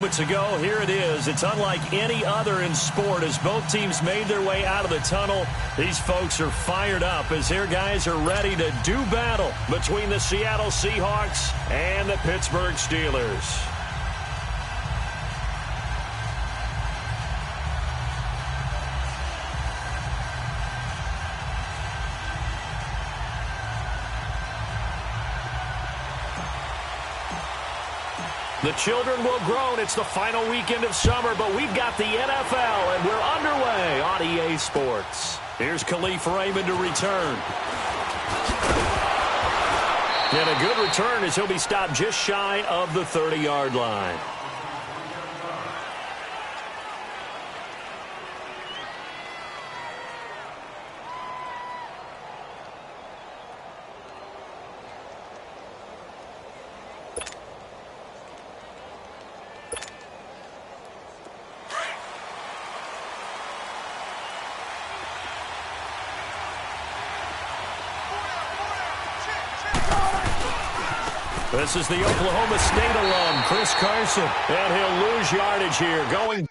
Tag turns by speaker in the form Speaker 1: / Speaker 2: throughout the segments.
Speaker 1: moments ago. Here it is. It's unlike any other in sport as both teams made their way out of the tunnel. These folks are fired up as their guys are ready to do battle between the Seattle Seahawks and the Pittsburgh Steelers. The children will groan. It's the final weekend of summer, but we've got the NFL, and we're underway on EA Sports. Here's Khalif Raymond to return. And a good return as he'll be stopped just shy of the 30-yard line. This is the Oklahoma State alum, Chris Carson. And he'll lose yardage here. Going.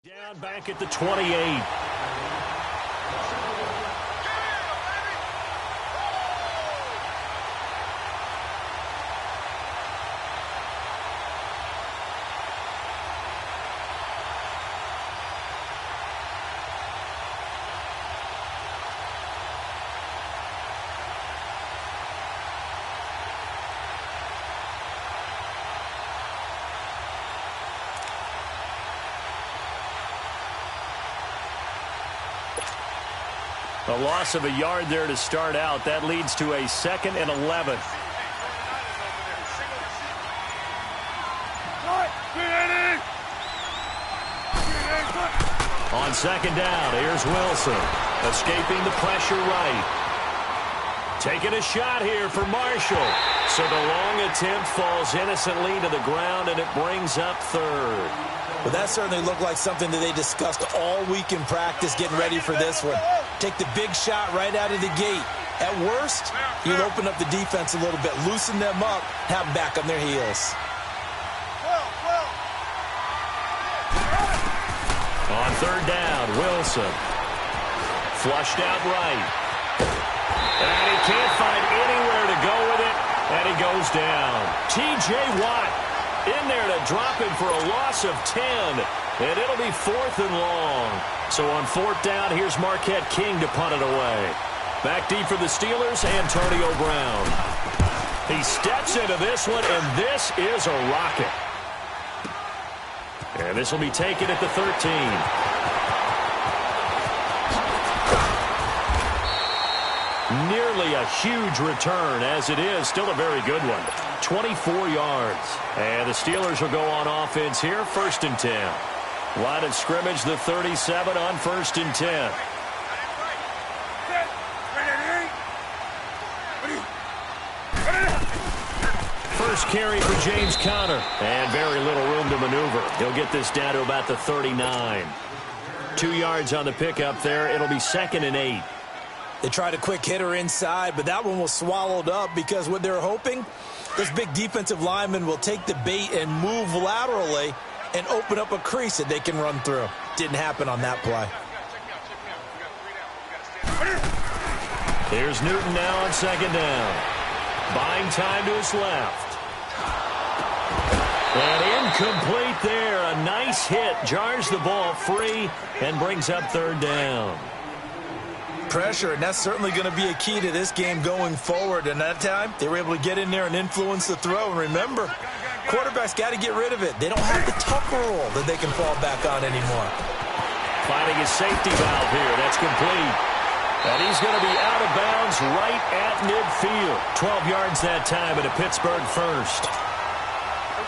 Speaker 1: Down back at the 28. A loss of a yard there to start out. That leads to a 2nd and 11. On 2nd down, here's Wilson. Escaping the pressure right. Taking a shot here for Marshall. So the long attempt falls innocently to the ground, and it brings up 3rd.
Speaker 2: Well, that certainly looked like something that they discussed all week in practice, getting ready for this one. Take the big shot right out of the gate. At worst, you'll open up the defense a little bit, loosen them up, have them back on their heels.
Speaker 1: On 3rd down, Wilson. Flushed out right. And he can't find anywhere to go with it, and he goes down. T.J. Watt in there to drop him for a loss of 10, and it'll be 4th and long. So on 4th down, here's Marquette King to punt it away. Back deep for the Steelers, Antonio Brown. He steps into this one, and this is a rocket. And this will be taken at the 13. Nearly a huge return, as it is still a very good one. 24 yards. And the Steelers will go on offense here, 1st and 10. Line of scrimmage, the 37 on 1st and 10. First carry for James Conner. And very little room to maneuver. He'll get this down to about the 39. 2 yards on the pickup there. It'll be 2nd and 8.
Speaker 2: They tried a quick hitter inside, but that one was swallowed up because what they're hoping, this big defensive lineman will take the bait and move laterally and open up a crease that they can run through. Didn't happen on that play.
Speaker 1: Here's Newton now on 2nd down. Buying time to his left. And incomplete there. A nice hit. Jars the ball free and brings up 3rd down.
Speaker 2: pressure, and that's certainly going to be a key to this game going forward. And that time, they were able to get in there and influence the throw. And remember, quarterbacks got to get rid of it. They don't have the tuck rule that they can fall back on anymore.
Speaker 1: Finding his safety valve here. That's complete. And he's going to be out of bounds right at midfield. 12 yards that time at a Pittsburgh first.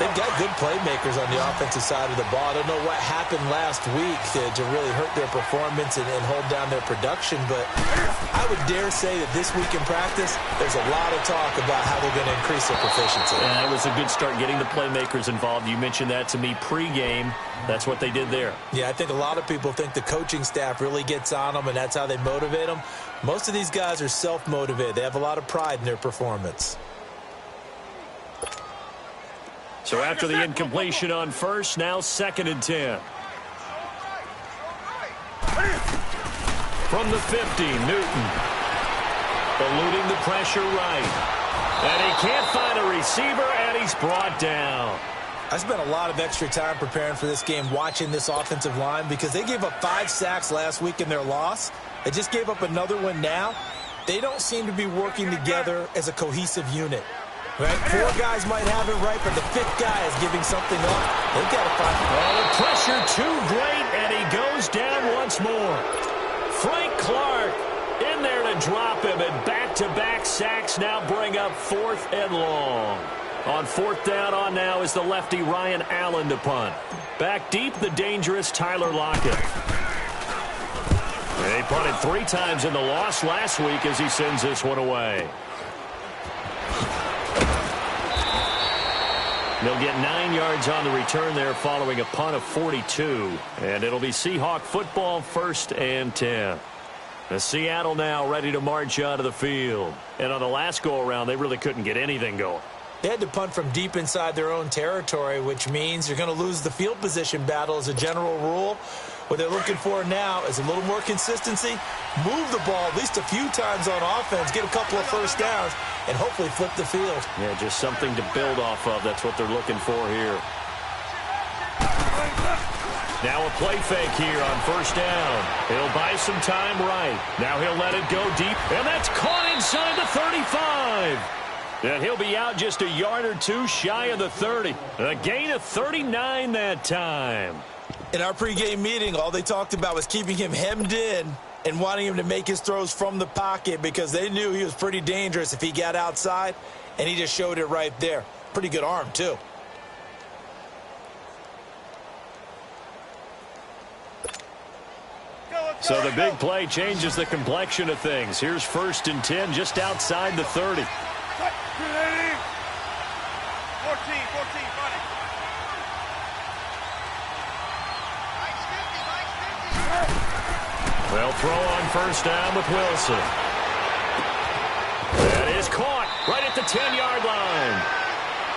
Speaker 2: They've got good playmakers on the offensive side of the ball. I don't know what happened last week to really hurt their performance and hold down their production, but I would dare say that this week in practice, there's a lot of talk about how they're going to increase their proficiency.
Speaker 1: Yeah, it was a good start getting the playmakers involved. You mentioned that to me pregame. That's what they did there.
Speaker 2: Yeah, I think a lot of people think the coaching staff really gets on them, and that's how they motivate them. Most of these guys are self-motivated. They have a lot of pride in their performance.
Speaker 1: So after the incompletion on first, now 2nd and 10. From the 50, Newton. Eluding the pressure right. And he can't find a receiver, and he's brought down.
Speaker 2: I spent a lot of extra time preparing for this game watching this offensive line because they gave up 5 sacks last week in their loss. They just gave up another one now. They don't seem to be working together as a cohesive unit. Right? 4 guys might have it right, but the 5th guy is giving something up. They've got to find it.
Speaker 1: Well, the pressure too great, and he goes down once more. Frank Clark in there to drop him, and back-to-back sacks now bring up 4th and long. On 4th down on now is the lefty Ryan Allen to punt. Back deep, the dangerous Tyler Lockett. And he punted 3 times in the loss last week as he sends this one away. They'll get 9 yards on the return there following a punt of 42. And it'll be Seahawk football, 1st and 10. The Seattle now ready to march out of the field. And on the last go-around, they really couldn't get anything going.
Speaker 2: They had to punt from deep inside their own territory, which means you're going to lose the field position battle as a general rule. What they're looking for now is a little more consistency, move the ball at least a few times on offense, get a couple of first downs, and hopefully flip the field.
Speaker 1: Yeah, just something to build off of. That's what they're looking for here. Now a play fake here on 1st down. He'll buy some time right. Now he'll let it go deep, and that's caught inside the 35. And he'll be out just a yard or 2 shy of the 30. A gain of 39 that time.
Speaker 2: In our pregame meeting, all they talked about was keeping him hemmed in and wanting him to make his throws from the pocket because they knew he was pretty dangerous if he got outside, and he just showed it right there. Pretty good arm, too.
Speaker 1: So the big play changes the complexion of things. Here's 1st and 10 just outside the 30.
Speaker 3: 14, buddy.
Speaker 1: They'll throw on 1st down with Wilson. That is caught right at the 10-yard line.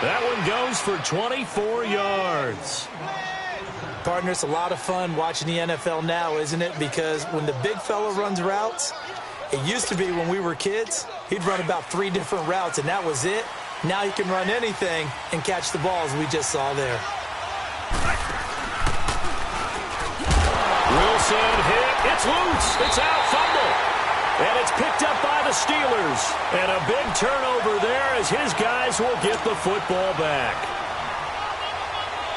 Speaker 1: That one goes for 24 yards.
Speaker 2: Partner, it's a lot of fun watching the NFL now, isn't it? Because when the big fella runs routes, it used to be when we were kids, he'd run about 3 different routes, and that was it. Now he can run anything and catch the balls we just saw there.
Speaker 1: Wilson hit. It's loose. It's out. Fumble. And it's picked up by the Steelers. And a big turnover there as his guys will get the football back.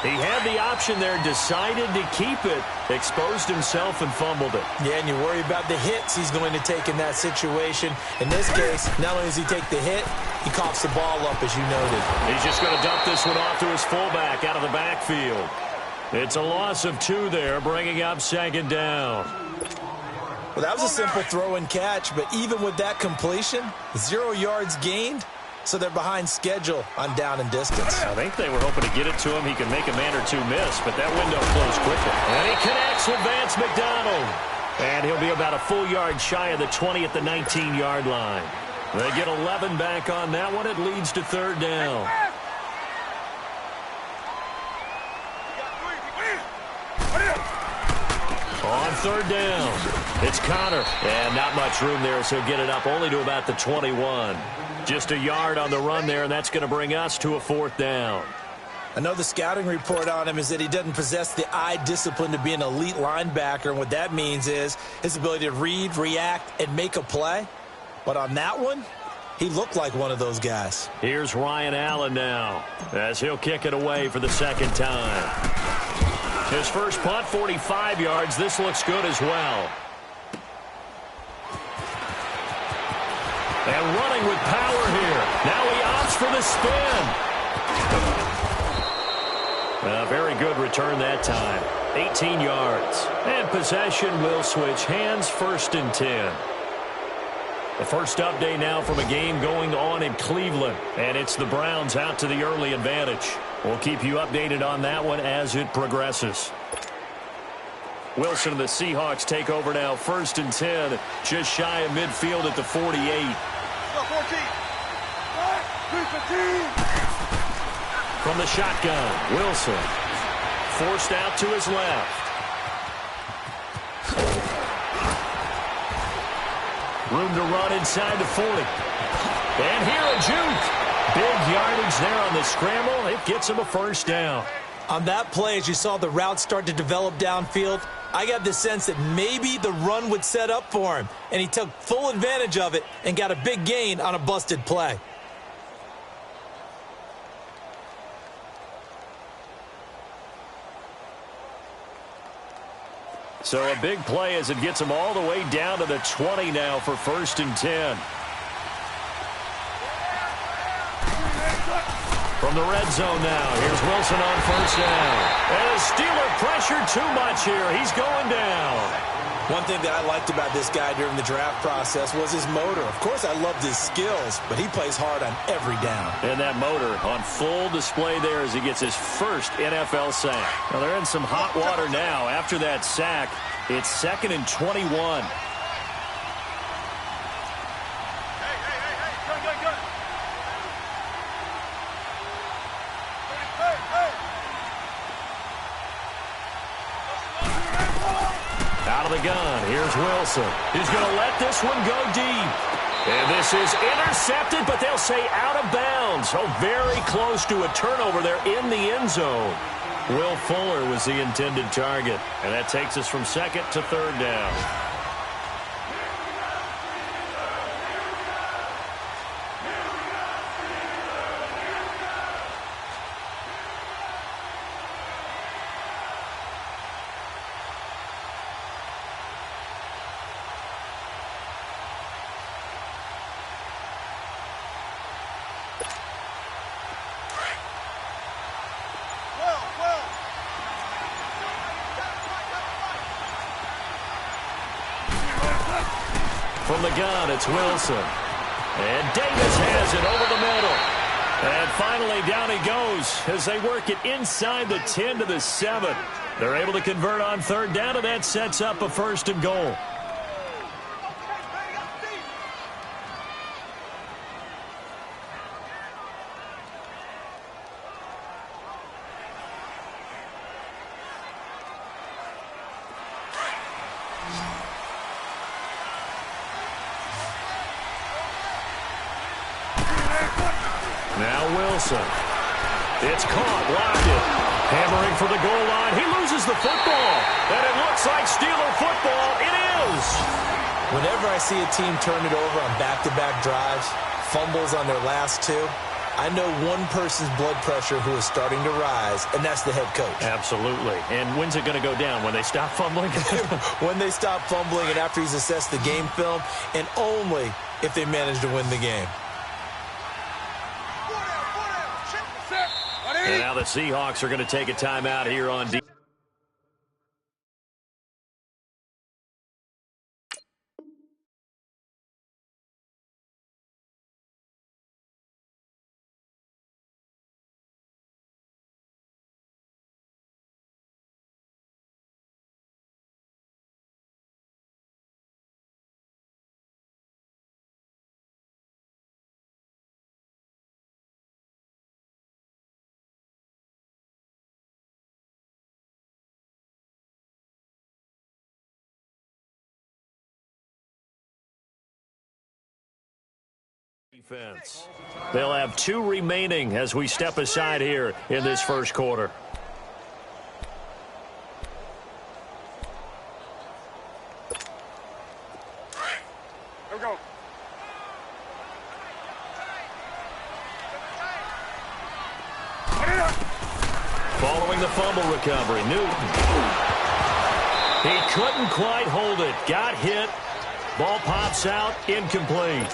Speaker 1: He had the option there, decided to keep it, exposed himself and fumbled it.
Speaker 2: Yeah, and you worry about the hits he's going to take in that situation. In this case, not only does he take the hit, he coughs the ball up, as you noted.
Speaker 1: He's just going to dump this one off to his fullback out of the backfield. It's a loss of 2 there, bringing up 2nd down.
Speaker 2: Well, that was a simple throw and catch, but even with that completion, 0 yards gained. So they're behind schedule on down and distance.
Speaker 1: I think they were hoping to get it to him. He could make a man or 2 miss, but that window closed quickly. And he connects with Vance McDonald. And he'll be about a full yard shy of the 20 at the 19-yard line. They get 11 back on that one. It leads to 3rd down. On 3rd down, it's Connor. And not much room there, so he'll get it up only to about the 21. Just a yard on the run there, and that's going to bring us to a 4th down.
Speaker 2: I know the scouting report on him is that he doesn't possess the eye discipline to be an elite linebacker, and what that means is his ability to read, react, and make a play. But on that one, he looked like one of those guys.
Speaker 1: Here's Ryan Allen now, as he'll kick it away for the second time. His first punt, 45 yards. This looks good as well. And running with power here. Now he opts for the spin. A very good return that time. 18 yards. And possession will switch hands, 1st and 10. The first update now from a game going on in Cleveland. And it's the Browns out to the early advantage. We'll keep you updated on that one as it progresses. Wilson and the Seahawks take over now, 1st and 10. Just shy of midfield at the 48.
Speaker 3: Go, 14.
Speaker 1: From the shotgun, Wilson forced out to his left. Room to run inside the 40. And here a juke. Big yardage there on the scramble. It gets him a first down.
Speaker 2: On that play, as you saw the route start to develop downfield, I got the sense that maybe the run would set up for him, and he took full advantage of it and got a big gain on a busted play.
Speaker 1: So a big play as it gets him all the way down to the 20 now for 1st and 10. From the red zone now, here's Wilson on 1st down. And Steeler pressure too much here. He's going down.
Speaker 2: One thing that I liked about this guy during the draft process was his motor. Of course, I loved his skills, but he plays hard on every down.
Speaker 1: And that motor on full display there as he gets his first NFL sack. Now, they're in some hot water now. After that sack, it's 2nd and 21. Out of the gun, here's Wilson. He's going to let this one go deep. And this is intercepted, but they'll say out of bounds. So very close to a turnover there in the end zone. Will Fuller was the intended target. And that takes us from 2nd to 3rd down. From the gun, it's Wilson. And Davis has it over the middle. And finally, down he goes as they work it inside the 10 to the 7. They're able to convert on 3rd down, and that sets up a 1st and goal. Now Wilson. It's caught, blocked it. Hammering for the goal line. He loses the football. And it looks like Steeler football. It is.
Speaker 2: Whenever I see a team turn it over on back-to-back drives, fumbles on their last two, I know one person's blood pressure who is starting to rise, and that's the head coach.
Speaker 1: Absolutely. And when's it going to go down? When they stop fumbling?
Speaker 2: When they stop fumbling and after he's assessed the game film, and only if they manage to win the game.
Speaker 1: And now the Seahawks are going to take a timeout here on defense. Defense. They'll have 2 remaining as we step aside here in this first quarter.
Speaker 3: Here we go.
Speaker 1: Following the fumble recovery, Newton. He couldn't quite hold it. Got hit. Ball pops out. Incomplete.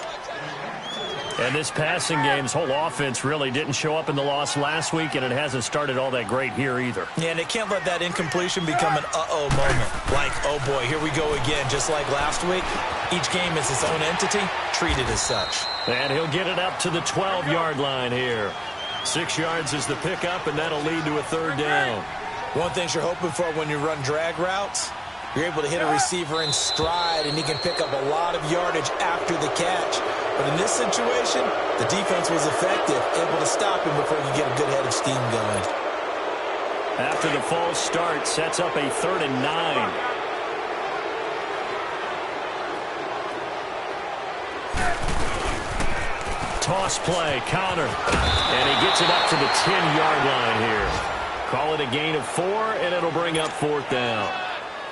Speaker 1: And this passing game's whole offense really didn't show up in the loss last week, and it hasn't started all that great here either.
Speaker 2: Yeah, and they can't let that incompletion become an uh-oh moment. Like, oh boy, here we go again. Just like last week, each game is its own entity, treated as such.
Speaker 1: And he'll get it up to the 12-yard line here. 6 yards is the pickup, and that'll lead to a 3rd down.
Speaker 2: One thing you're hoping for when you run drag routes, you're able to hit a receiver in stride, and he can pick up a lot of yardage after the catch. But in this situation, the defense was effective, able to stop him before you get a good head of steam going.
Speaker 1: After the false start, sets up a 3rd and 9. Toss play, counter, and he gets it up to the 10-yard line here. Call it a gain of 4, and it'll bring up 4th down.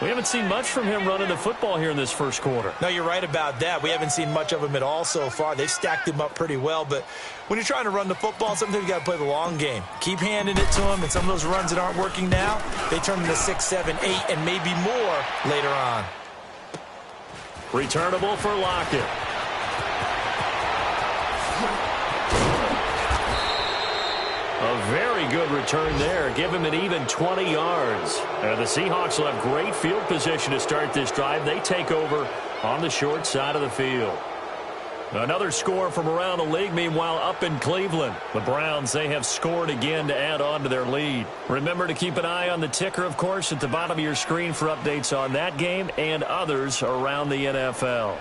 Speaker 1: We haven't seen much from him running the football here in this first quarter.
Speaker 2: No, you're right about that. We haven't seen much of him at all so far. They've stacked him up pretty well, but when you're trying to run the football, sometimes you got to play the long game. Keep handing it to him, and some of those runs that aren't working now, they turn into 6, 7, 8, and maybe more later on.
Speaker 1: Returnable for Lockett. A very good return there. Give him an even 20 yards. The Seahawks will have great field position to start this drive. They take over on the short side of the field. Another score from around the league. Meanwhile, up in Cleveland, the Browns, they have scored again to add on to their lead. Remember to keep an eye on the ticker, of course, at the bottom of your screen for updates on that game and others around the NFL.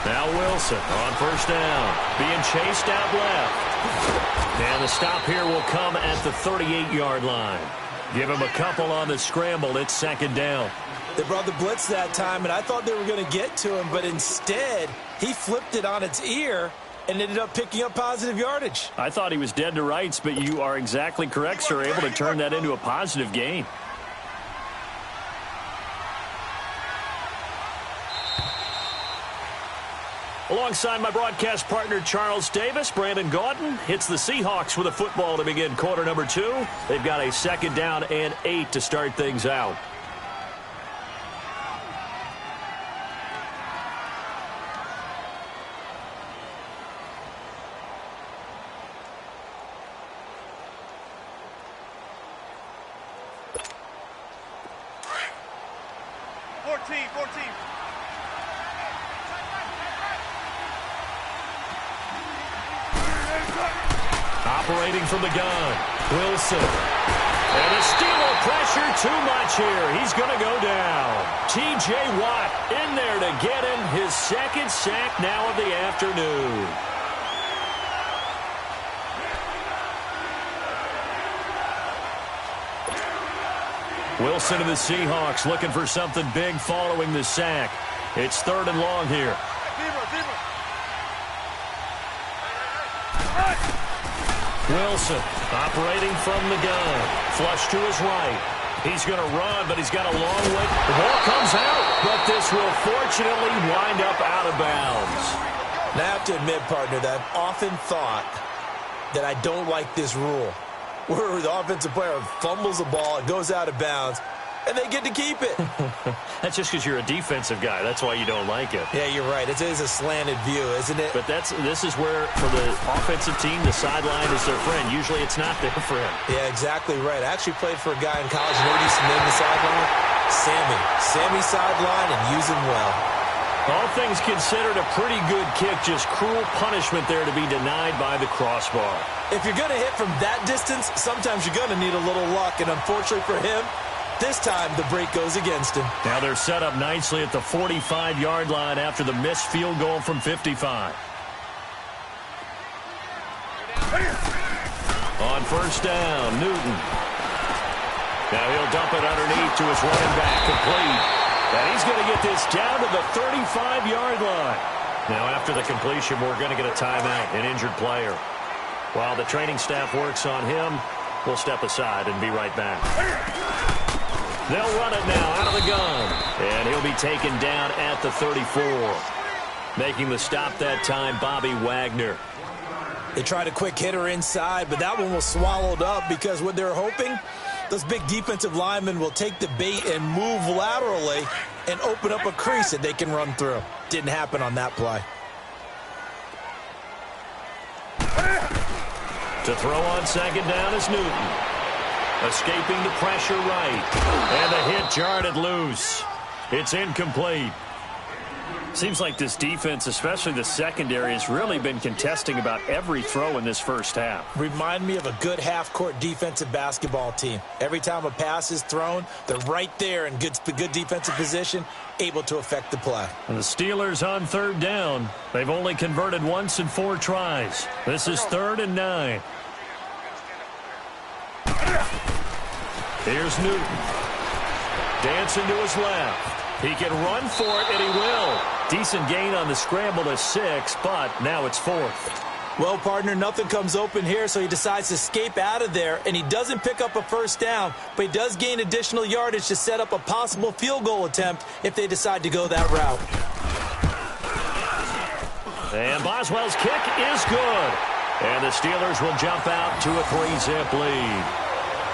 Speaker 1: Now Wilson on first down, being chased out left. And the stop here will come at the 38-yard line. Give him a couple on the scramble. It's 2nd down.
Speaker 2: They brought the blitz that time, and I thought they were going to get to him, but instead he flipped it on its ear and ended up picking up positive yardage.
Speaker 1: I thought he was dead to rights, but you are exactly correct, sir. Able to turn that into a positive gain. Alongside my broadcast partner, Charles Davis, Brandon Gaudin hits the Seahawks with a football to begin quarter number 2. They've got a 2nd down and 8 to start things out. Operating from the gun, Wilson. And a steal of pressure, too much here. He's going to go down. T.J. Watt in there to get him his 2nd sack now of the afternoon. Wilson and the Seahawks looking for something big following the sack. It's 3rd and long here. Wilson operating from the gun. Flush to his right. He's going to run, but he's got a long way. The ball comes out, but this will fortunately wind up out of bounds.
Speaker 2: Now, I have to admit, partner, that I've often thought that I don't like this rule, where the offensive player fumbles the ball, it goes out of bounds, and they get to keep it.
Speaker 1: That's just because you're a defensive guy. That's why you don't like it.
Speaker 2: Yeah, you're right. It is a slanted view, isn't it?
Speaker 1: But this is where, for the offensive team, the sideline is their friend. Usually it's not their friend.
Speaker 2: Yeah, exactly right. I actually played for a guy in college, and he used to name the sideline Sammy. Sammy sideline, and use him well.
Speaker 1: All things considered, a pretty good kick. Just cruel punishment there to be denied by the crossbar.
Speaker 2: If you're going to hit from that distance, sometimes you're going to need a little luck, and unfortunately for him, this time the break goes against him.
Speaker 1: Now they're set up nicely at the 45-yard line after the missed field goal from 55. On first down, Newton. Now he'll dump it underneath to his running back, complete. And he's going to get this down to the 35-yard line. Now after the completion, we're going to get a timeout, an injured player. While the training staff works on him, we'll step aside and be right back. They'll run it now out of the gun. And he'll be taken down at the 34. Making the stop that time, Bobby Wagner.
Speaker 2: They tried a quick hitter inside, but that one was swallowed up because what they're hoping, those big defensive linemen will take the bait and move laterally and open up a crease that they can run through. Didn't happen on that play.
Speaker 1: To throw on second down is Newton. Escaping the pressure right. And the hit jarred it loose. It's incomplete. Seems like this defense, especially the secondary, has really been contesting about every throw in this first half.
Speaker 2: Remind me of a good half-court defensive basketball team. Every time a pass is thrown, they're right there in good defensive position, able to affect the play.
Speaker 1: And the Steelers on third down. They've only converted once in 4 tries. This is 3rd and 9. Here's Newton. Dancing to his left. He can run for it, and he will. Decent gain on the scramble to 6, but now it's 4th.
Speaker 2: Well, partner, nothing comes open here, so he decides to escape out of there, and he doesn't pick up a first down, but he does gain additional yardage to set up a possible field goal attempt if they decide to go that route.
Speaker 1: And Boswell's kick is good. And the Steelers will jump out to a 3-zip lead.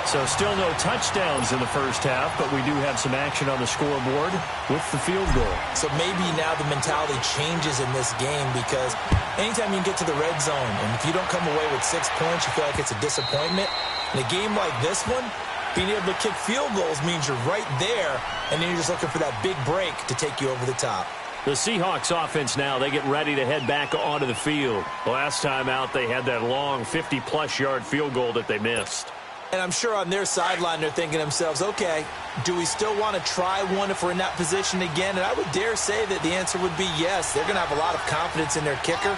Speaker 1: So still no touchdowns in the first half, but we do have some action on the scoreboard with the field goal.
Speaker 2: So maybe now the mentality changes in this game because anytime you can get to the red zone, and if you don't come away with 6 points, you feel like it's a disappointment. In a game like this one, being able to kick field goals means you're right there, and then you're just looking for that big break to take you over the top.
Speaker 1: The Seahawks offense now, they get ready to head back onto the field. Last time out, they had that long 50-plus yard field goal that they missed.
Speaker 2: And I'm sure on their sideline they're thinking to themselves, okay, do we still want to try one if we're in that position again? And I would dare say that the answer would be yes. They're going to have a lot of confidence in their kicker.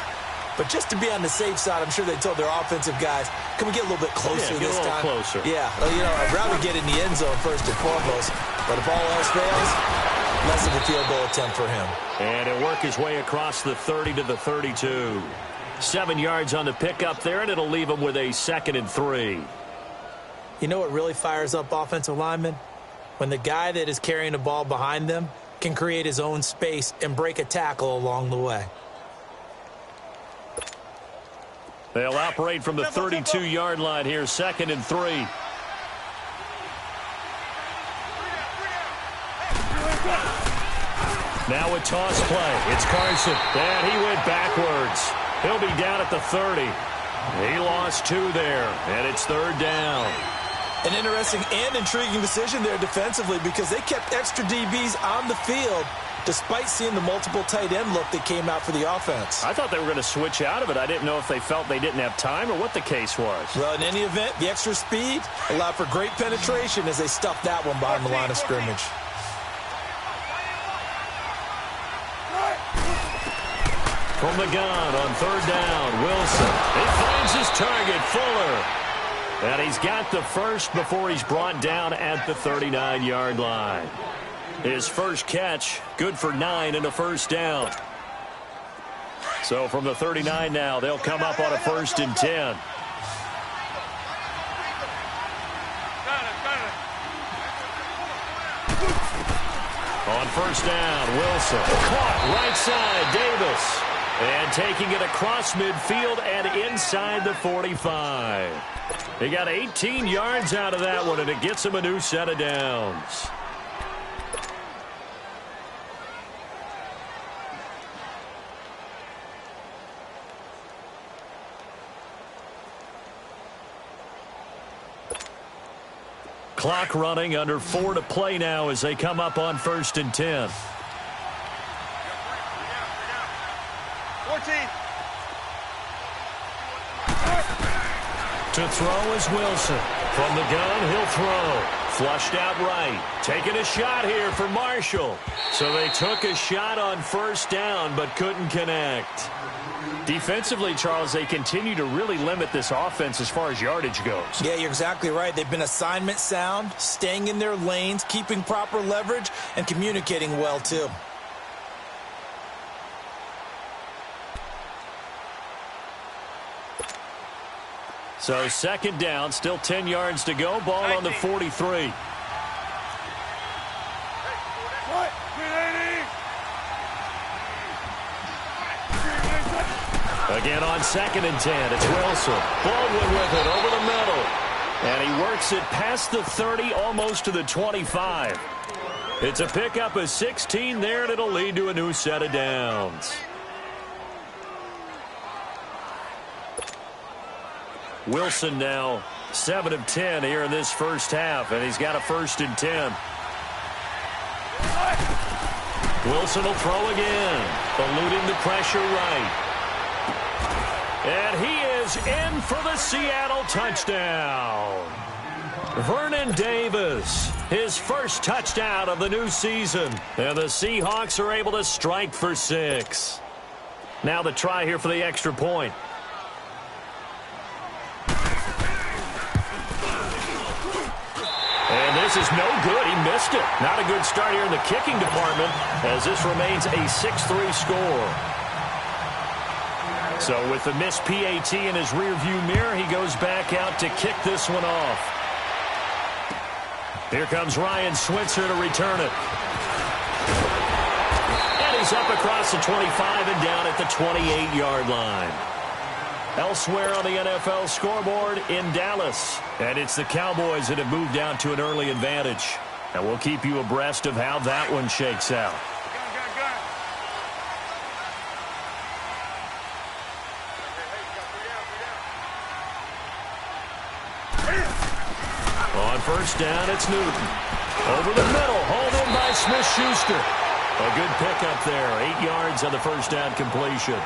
Speaker 2: But just to be on the safe side, I'm sure they told their offensive guys, can we get a little bit closer this time?
Speaker 1: Closer.
Speaker 2: Yeah, you know, I'd rather get in the end zone first and foremost. But if all else fails, less of a field goal attempt for him.
Speaker 1: And he'll work his way across the 30 to the 32. 7 yards on the pickup there, and it'll leave him with a 2nd and 3.
Speaker 2: You know what really fires up offensive linemen? When the guy that is carrying the ball behind them can create his own space and break a tackle along the way.
Speaker 1: They'll operate from the 32-yard line here, 2nd and 3. Now a toss play. It's Carson. And he went backwards. He'll be down at the 30. He lost 2 there, and it's 3rd down.
Speaker 2: An interesting and intriguing decision there defensively because they kept extra DBs on the field despite seeing the multiple tight end look that came out for the offense.
Speaker 1: I thought they were going to switch out of it. I didn't know if they felt they didn't have time or what the case was.
Speaker 2: Well, in any event, the extra speed allowed for great penetration as they stuffed that one behind the line of scrimmage.
Speaker 1: From the gun on 3rd down, Wilson. He finds his target, Fuller. And he's got the first before he's brought down at the 39-yard line. His first catch, good for 9 and a first down. So from the 39 now, they'll come up on a 1st and 10. On 1st down, Wilson. Caught right side, Davis. And taking it across midfield and inside the 45. He got 18 yards out of that one, and it gets him a new set of downs. Clock running, under 4 to play now as they come up on 1st and 10.
Speaker 3: 14.
Speaker 1: To throw is Wilson. From the gun, he'll throw. Flushed out right. Taking a shot here for Marshall. So they took a shot on first down but couldn't connect. Defensively, Charles, they continue to really limit this offense as far as yardage goes.
Speaker 2: Yeah, you're exactly right. They've been assignment sound, staying in their lanes, keeping proper leverage, and communicating well, too.
Speaker 1: So second down, still 10 yards to go. Ball on the 43. Again on second and 10. It's Wilson. Baldwin with it over the middle. And he works it past the 30, almost to the 25. It's a pickup of 16 there, and it'll lead to a new set of downs. Wilson now 7 of 10 here in this first half, and he's got a 1st and 10. Wilson will throw again, eluding the pressure right. And he is in for the Seattle touchdown. Vernon Davis, his first touchdown of the new season. And the Seahawks are able to strike for 6. Now the try here for the extra point. And this is no good. He missed it. Not a good start here in the kicking department as this remains a 6-3 score. So with the missed PAT in his rearview mirror, he goes back out to kick this one off. Here comes Ryan Switzer to return it. And he's up across the 25 and down at the 28-yard line. Elsewhere on the NFL scoreboard in Dallas. And it's the Cowboys that have moved down to an early advantage. And we'll keep you abreast of how that one shakes out. On first down, it's Newton. Over the middle, hauled in by Smith-Schuster. A good pickup there, 8 yards on the first down completion.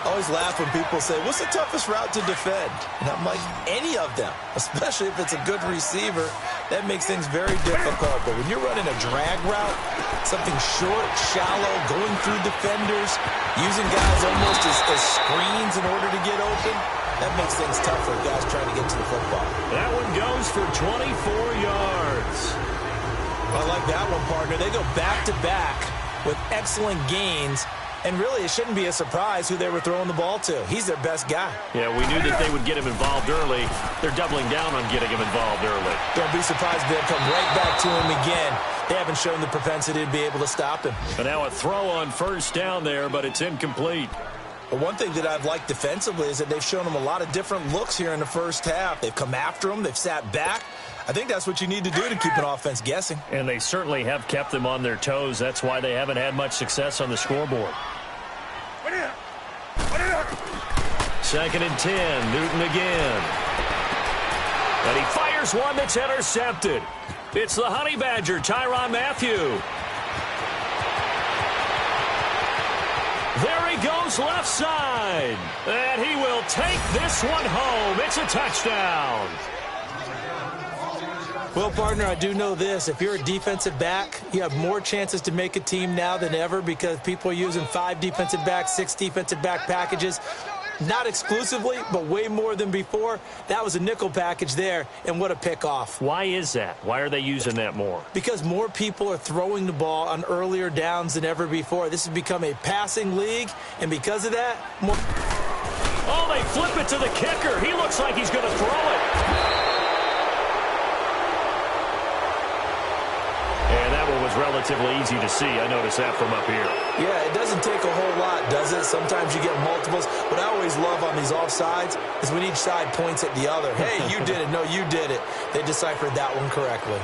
Speaker 2: I always laugh when people say, what's the toughest route to defend? And I'm like, any of them, especially if it's a good receiver. That makes things very difficult. But when you're running a drag route, something short, shallow, going through defenders, using guys almost as screens in order to get open, that makes things tough for guys trying to get to the football.
Speaker 1: That one goes for 24 yards.
Speaker 2: I like that one, partner. They go back-to-back with excellent gains. And really, it shouldn't be a surprise who they were throwing the ball to. He's their best guy.
Speaker 1: Yeah, we knew that they would get him involved early. They're doubling down on getting him involved early.
Speaker 2: Don't be surprised if they'll come right back to him again. They haven't shown the propensity to be able to stop him.
Speaker 1: But now a throw on first down there, but it's incomplete.
Speaker 2: But one thing that I've liked defensively is that they've shown him a lot of different looks here in the first half. They've come after him. They've sat back. I think that's what you need to do to keep an offense guessing.
Speaker 1: And they certainly have kept them on their toes. That's why they haven't had much success on the scoreboard. 2nd and 10, Newton again. And he fires one that's intercepted. It's the Honey Badger, Tyrann Mathieu. There he goes left side. And he will take this one home. It's a touchdown.
Speaker 2: Well, partner, I do know this. If you're a defensive back, you have more chances to make a team now than ever because people are using 5 defensive backs, 6 defensive back packages. Not exclusively, but way more than before. That was a nickel package there, and what a pickoff.
Speaker 1: Why is that? Why are they using that more?
Speaker 2: Because more people are throwing the ball on earlier downs than ever before. This has become a passing league, and because of that, more...
Speaker 1: Oh, they flip it to the kicker. He looks like he's going to throw it. And that one was relatively easy to see. I noticed that from up here.
Speaker 2: Yeah, it doesn't take a whole lot, does it? Sometimes you get multiples. What I always love on these offsides is when each side points at the other. Hey, you did it. No, you did it. They deciphered that one correctly.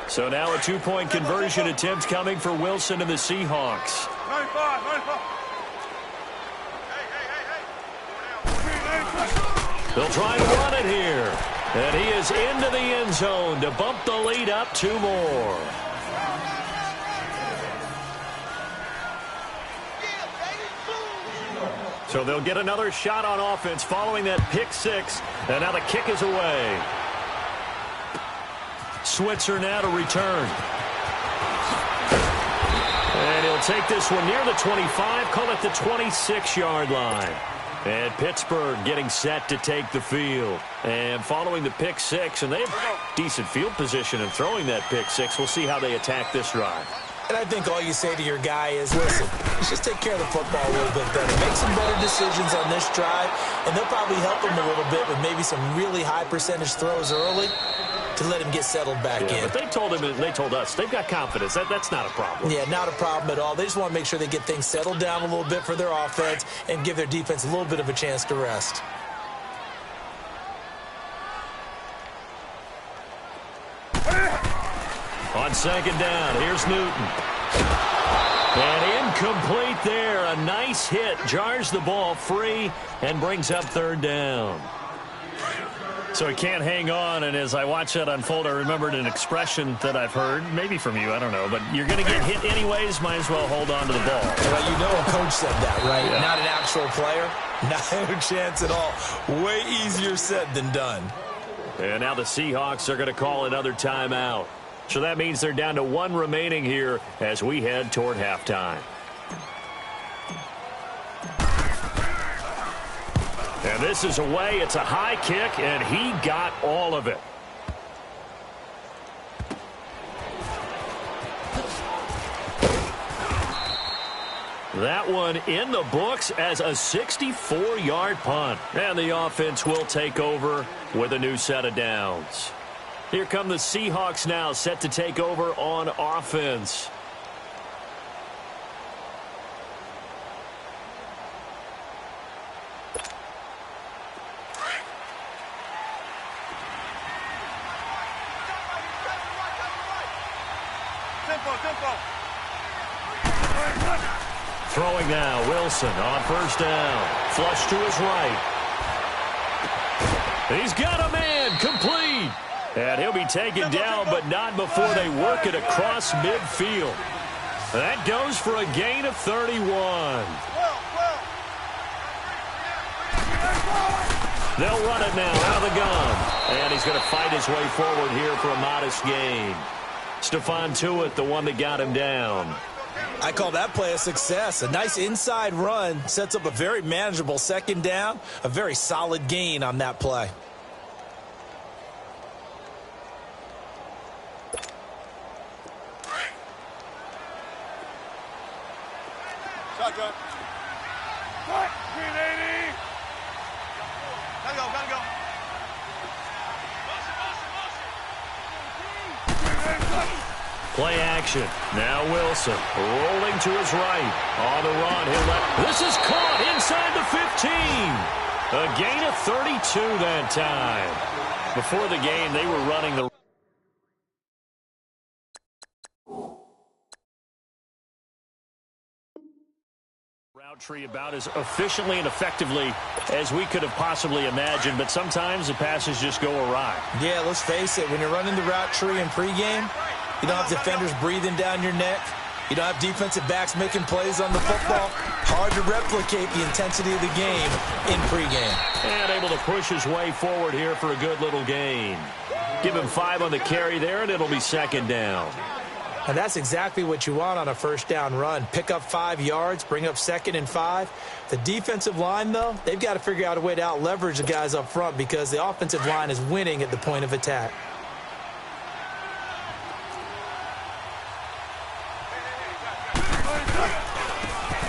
Speaker 1: So now a 2-point conversion attempt coming for Wilson and the Seahawks.
Speaker 3: 95.
Speaker 1: They'll try to run it here. And he is into the end zone to bump the lead up 2 more. So they'll get another shot on offense following that pick six. And now the kick is away. Switzer now to return. And he'll take this one near the 25, call it the 26-yard line. And Pittsburgh getting set to take the field. And following the pick six, and they have decent field position in throwing that pick six. We'll see how they attack this drive.
Speaker 2: And I think all you say to your guy is, listen, let's just take care of the football a little bit better. Make some better decisions on this drive, and they'll probably help him a little bit with maybe some really high percentage throws early to let him get settled back in.
Speaker 1: But they told him, and they told us, they've got confidence. That's not a problem.
Speaker 2: Yeah, not a problem at all. They just want to make sure they get things settled down a little bit for their offense and give their defense a little bit of a chance to rest.
Speaker 1: On second down, here's Newton. And incomplete there. A nice hit. Jars the ball free and brings up third down. So he can't hang on, and as I watch that unfold, I remembered an expression that I've heard, maybe from you, I don't know, but you're going to get hit anyways, might as well hold on to the ball.
Speaker 2: Well, you know a coach said that, right?
Speaker 1: Yeah.
Speaker 2: Not an actual player. Not a chance at all. Way easier said than done.
Speaker 1: And now the Seahawks are going to call another timeout. So that means they're down to one remaining here as we head toward halftime. And this is away. It's a high kick, and he got all of it. That one in the books as a 64-yard punt. And the offense will take over with a new set of downs. Here come the Seahawks now, set to take over on offense. Throwing now, Wilson on first down. Flush to his right. He's got a man, complete. And he'll be taken down, but not before they work it across midfield. That goes for a gain of 31. They'll run it now out of the gun. And he's going to fight his way forward here for a modest gain. Stephon Tuitt, the one that got him down.
Speaker 2: I call that play a success. A nice inside run sets up a very manageable second down. A very solid gain on that play.
Speaker 3: Shotgun. What? 380. Gotta go, gotta go.
Speaker 1: Play action. Now Wilson rolling to his right. On the run, he'll let. This is caught inside the 15. A gain of 32 that time. Before the game, they were running the route tree about as efficiently and effectively as we could have possibly imagined, but sometimes the passes just go awry.
Speaker 2: Yeah, let's face it. When you're running the route tree in pregame, you don't have defenders breathing down your neck. You don't have defensive backs making plays on the football. Hard to replicate the intensity of the game in pregame.
Speaker 1: And able to push his way forward here for a good little gain. Give him 5 on the carry there, and it'll be second down.
Speaker 2: And that's exactly what you want on a first down run. Pick up 5 yards, bring up 2nd and 5. The defensive line, though, they've got to figure out a way to out-leverage the guys up front because the offensive line is winning at the point of attack.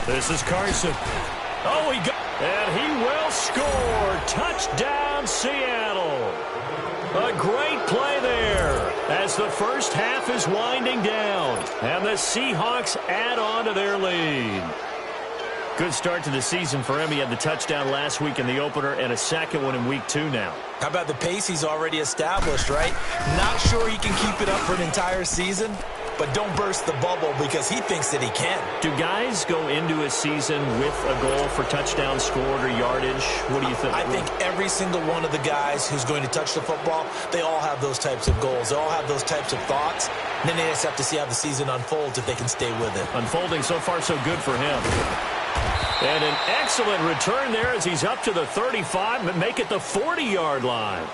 Speaker 1: This is Carson. Oh, he got, and he will score. Touchdown, Seattle. A great play there as the first half is winding down. And the Seahawks add on to their lead. Good start to the season for him. He had the touchdown last week in the opener and a second one in week 2 now.
Speaker 2: How about the pace he's already established, right? Not sure he can keep it up for an entire season, but don't burst the bubble because he thinks that he can.
Speaker 1: Do guys go into a season with a goal for touchdowns scored or yardage? What do you think?
Speaker 2: I think every single one of the guys who's going to touch the football, they all have those types of goals. They all have those types of thoughts. And then they just have to see how the season unfolds if they can stay with it.
Speaker 1: Unfolding so far so good for him. And an excellent return there as he's up to the 35, but make it the 40-yard line.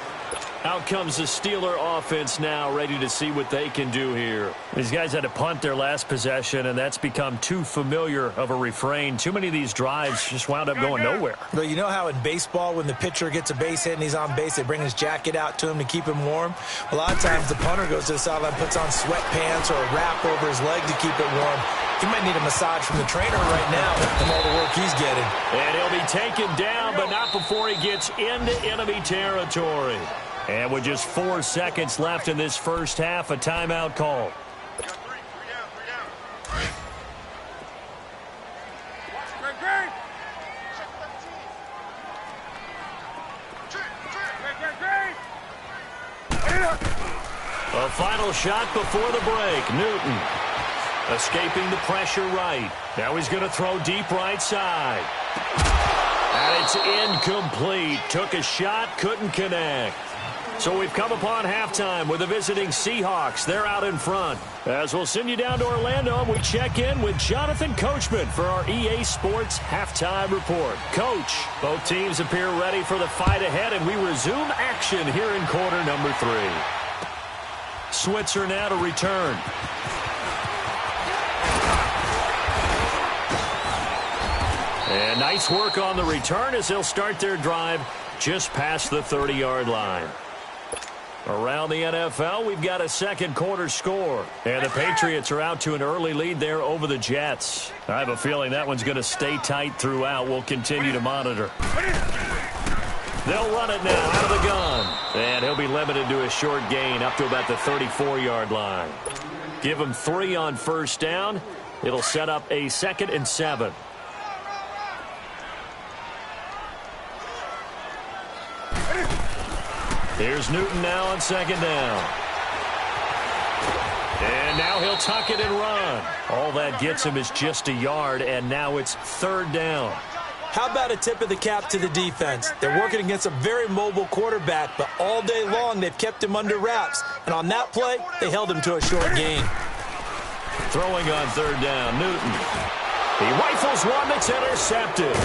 Speaker 1: Out comes the Steeler offense now, ready to see what they can do here. These guys had to punt their last possession, and that's become too familiar of a refrain. Too many of these drives just wound up going nowhere.
Speaker 2: But you know how in baseball, when the pitcher gets a base hit and he's on base, they bring his jacket out to him to keep him warm? A lot of times the punter goes to the sideline, puts on sweatpants or a wrap over his leg to keep it warm. He might need a massage from the trainer right now from all the work he's getting.
Speaker 1: And he'll be taken down, but not before he gets into enemy territory. And with just 4 seconds left in this first half, a timeout call. A final shot before the break. Newton escaping the pressure right. Now he's going to throw deep right side. And it's incomplete. Took a shot, couldn't connect. So we've come upon halftime with the visiting Seahawks. They're out in front. As we'll send you down to Orlando, and we check in with Jonathan Coachman for our EA Sports Halftime Report. Coach, both teams appear ready for the fight ahead, and we resume action here in quarter number 3. Switzer now to return. And nice work on the return as they'll start their drive just past the 30-yard line. Around the NFL, we've got a second quarter score. And the Patriots are out to an early lead there over the Jets. I have a feeling that one's going to stay tight throughout. We'll continue to monitor. They'll run it now out of the gun. And he'll be limited to a short gain up to about the 34-yard line. Give him 3 on first down. It'll set up a 2nd and 7. Here's Newton now on 2nd down. And now he'll tuck it and run. All that gets him is just a yard, and now it's 3rd down.
Speaker 2: How about a tip of the cap to the defense? They're working against a very mobile quarterback, but all day long they've kept him under wraps. And on that play, they held him to a short gain.
Speaker 1: Throwing on 3rd down, Newton. He rifles one that's intercepted.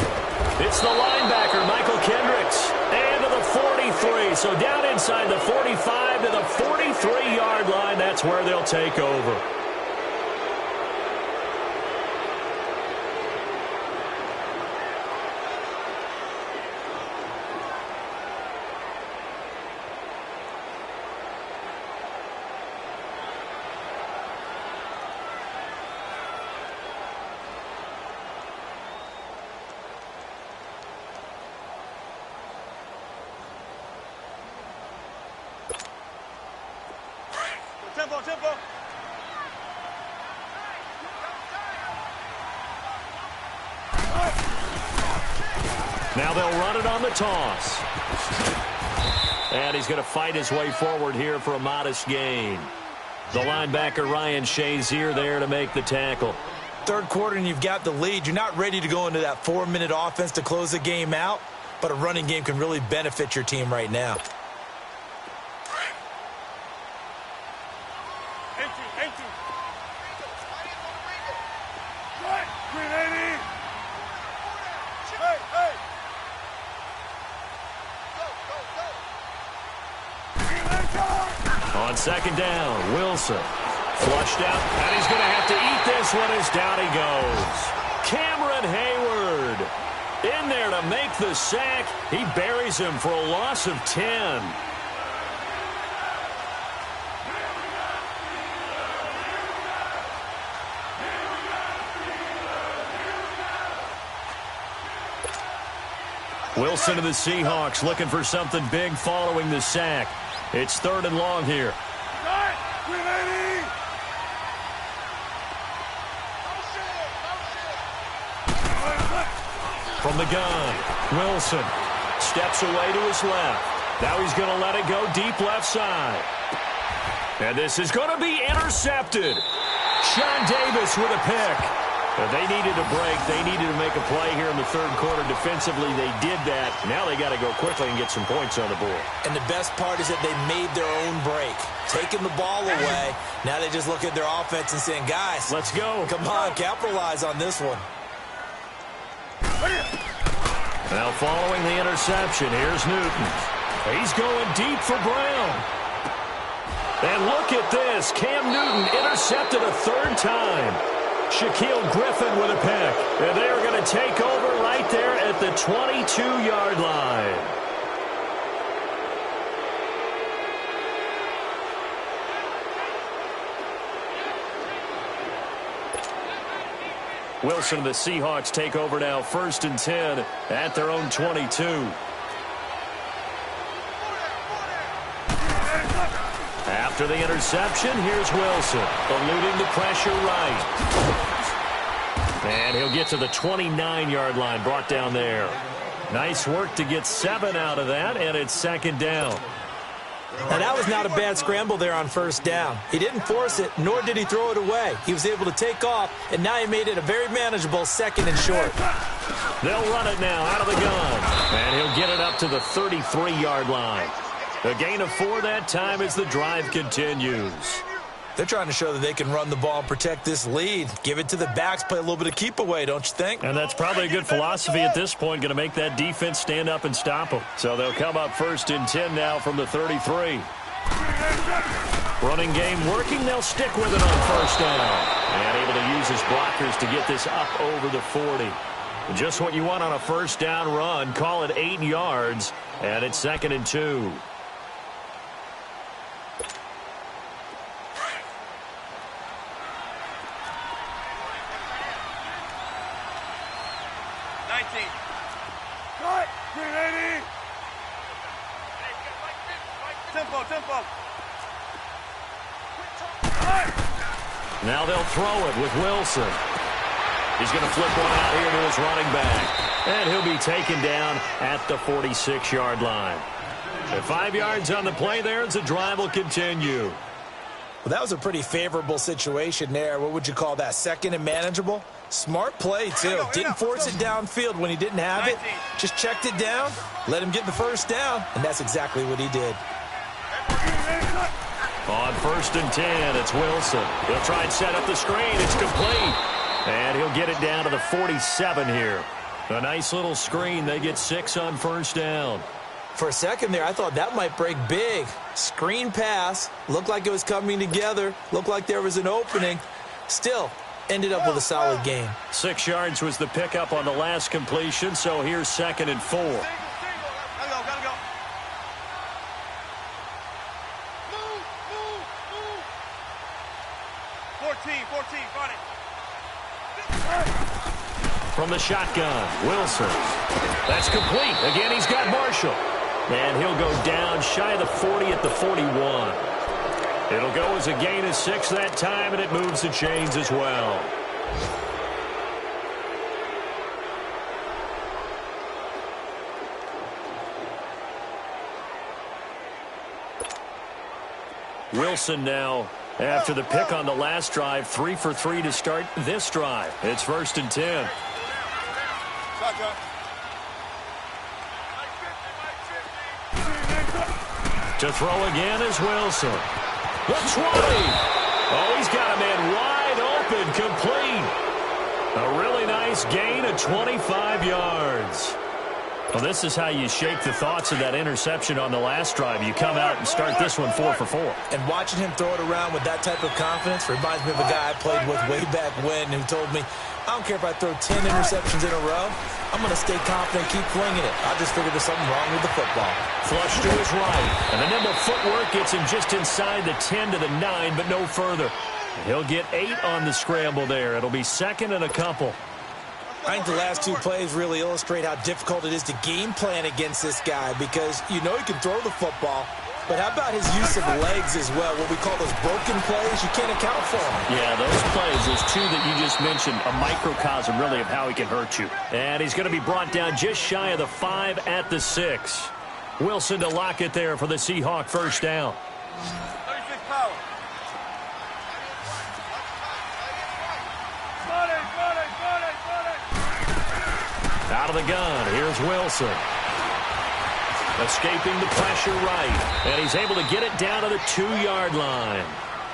Speaker 1: It's the linebacker, Michael Kendricks. And to the 43. So down inside the 45 to the 43-yard line. That's where they'll take over.
Speaker 3: Tempo.
Speaker 1: Now they'll run it on the toss. And he's going to fight his way forward here for a modest gain. The linebacker, Ryan Shazier, there to make the tackle.
Speaker 2: 3rd quarter and you've got the lead. You're not ready to go into that 4-minute offense to close the game out, but a running game can really benefit your team right now.
Speaker 1: On 2nd down, Wilson. Flushed out, and he's going to have to eat this one as down he goes. Cameron Hayward in there to make the sack. He buries him for a loss of 10. Wilson to the Seahawks looking for something big following the sack. It's 3rd and long here. From the gun, Wilson steps away to his left. Now he's going to let it go deep left side. And this is going to be intercepted. Sean Davis with a pick. But they needed a break. They needed to make a play here in the 3rd quarter. Defensively, they did that. Now they got to go quickly and get some points on the board.
Speaker 2: And the best part is that they made their own break. Taking the ball away. Now they just look at their offense and saying, guys,
Speaker 1: let's go.
Speaker 2: Come on, capitalize on this one.
Speaker 1: Now following the interception, here's Newton. He's going deep for Brown. And look at this. Cam Newton intercepted a third time. Shaquille Griffin with a pick. And they are going to take over right there at the 22-yard line. Wilson and the Seahawks take over now, 1st and 10 at their own 22. After the interception, here's Wilson, eluding the pressure right. And he'll get to the 29-yard line, brought down there. Nice work to get 7 out of that, and it's 2nd down.
Speaker 2: Now, that was not a bad scramble there on 1st down. He didn't force it, nor did he throw it away. He was able to take off, and now he made it a very manageable 2nd and short.
Speaker 1: They'll run it now out of the gun, and he'll get it up to the 33-yard line. A gain of 4 that time as the drive continues.
Speaker 2: They're trying to show that they can run the ball and protect this lead. Give it to the backs, play a little bit of keep away, don't you think?
Speaker 1: And that's probably a good philosophy at this point, going to make that defense stand up and stop them. So they'll come up 1st and 10 now from the 33. Running game working, they'll stick with it on 1st down. And able to use his blockers to get this up over the 40. Just what you want on a 1st down run. Call it 8 yards, and it's 2nd and 2. Now they'll throw it with Wilson. He's going to flip one out here to his running back. And he'll be taken down at the 46-yard line. And 5 yards on the play there as the drive will continue.
Speaker 2: Well, that was a pretty favorable situation there. What would you call that? 2nd and manageable? Smart play, too. Didn't force it downfield when he didn't have it. Just checked it down, let him get the 1st down, and that's exactly what he did.
Speaker 1: On 1st and 10, it's Wilson. He'll try and set up the screen. It's complete. And he'll get it down to the 47 here. A nice little screen. They get 6 on 1st down.
Speaker 2: For a second there, I thought that might break big. Screen pass. Looked like it was coming together. Looked like there was an opening. Still, ended up with a solid gain.
Speaker 1: 6 yards was the pickup on the last completion, so here's 2nd and 4.
Speaker 3: Gotta go. 14, got it.
Speaker 1: From the shotgun, Wilson. That's complete. Again, he's got Marshall. And he'll go down shy of the 40 at the 41. It'll go as a gain of 6 that time, and it moves the chains as well. Wilson now, after the pick on the last drive, 3 for 3 to start this drive. It's 1st and 10. To throw again is Wilson. The 20. Oh, he's got a man wide open, complete. A really nice gain of 25 yards. Well, this is how you shake the thoughts of that interception on the last drive. You come out and start this one 4 for 4.
Speaker 2: And watching him throw it around with that type of confidence reminds me of a guy I played with way back when who told me, I don't care if I throw 10 interceptions in a row. I'm going to stay confident, keep flinging it. I just figured there's something wrong with the football.
Speaker 1: Flush to his right. And the nimble footwork gets him just inside the 10 to the 9, but no further. He'll get 8 on the scramble there. It'll be 2nd and a couple.
Speaker 2: I think the last 2 plays really illustrate how difficult it is to game plan against this guy because you know he can throw the football, but how about his use of legs as well? What we call those broken plays, you can't account for them.
Speaker 1: Yeah, those plays, those 2 that you just mentioned, a microcosm really of how he can hurt you. And he's going to be brought down just shy of the 5 at the 6. Wilson to lock it there for the Seahawk 1st down.
Speaker 3: 36 power.
Speaker 1: Out of the gun, here's Wilson. Escaping the pressure right. And he's able to get it down to the 2-yard line.